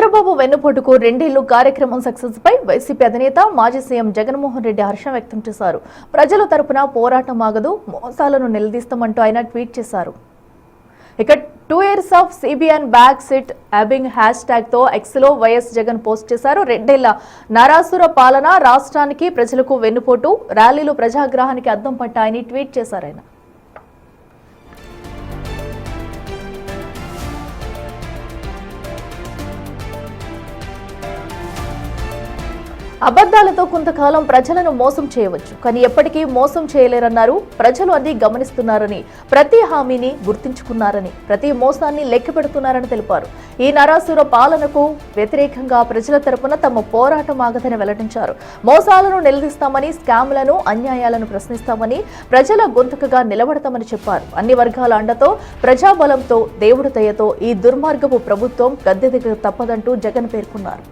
చంద్రబాబు వెన్నుపోటుకు రెండేళ్లు కార్యక్రమం సక్సెస్ పై వైసీపీ అధినేత మాజీ సీఎం జగన్మోహన్ రెడ్డి హర్షం వ్యక్తం చేశారు. ప్రజల తరపున పోరాటం ఆగదు, మోసాలను నిలదీస్తామంటూ ఆయన ట్వీట్ చేశారు. ఇక 2 years of CBN backstabbing hashtag తో ఎక్స్ లో వైఎస్ జగన్ పోస్ట్ చేశారు. రెండేళ్ల నరాసుర పాలన, రాష్ట్రానికి ప్రజలకు వెన్నుపోటు, ర్యాలీలు ప్రజాగ్రహానికి అద్దం పట్టాయని ట్వీట్ చేశారు ఆయన. అబద్ధాలతో కొంతకాలం ప్రజలను మోసం చేయవచ్చు, కానీ ఎప్పటికీ మోసం చేయలేరన్నారు. ప్రజలు అన్ని గమనిస్తున్నారని, ప్రతి హామీని గుర్తించుకున్నారని, ప్రతి మోసాన్ని లెక్క పెడుతున్నారని తెలిపారు. ఈ నరాసుర పాలనకు వ్యతిరేకంగా ప్రజల తరపున తమ పోరాటం ఆగదని వెల్లడించారు. మోసాలను నిలదీస్తామని, స్కామ్లను, అన్యాయాలను ప్రశ్నిస్తామని, ప్రజల గొంతుకగా నిలబడతామని చెప్పారు. అన్ని వర్గాల అండతో, ప్రజాబలంతో, దేవుడి దయతో ఈ దుర్మార్గపు ప్రభుత్వం గద్దె దిగ తప్పదంటూ జగన్ పేర్కొన్నారు.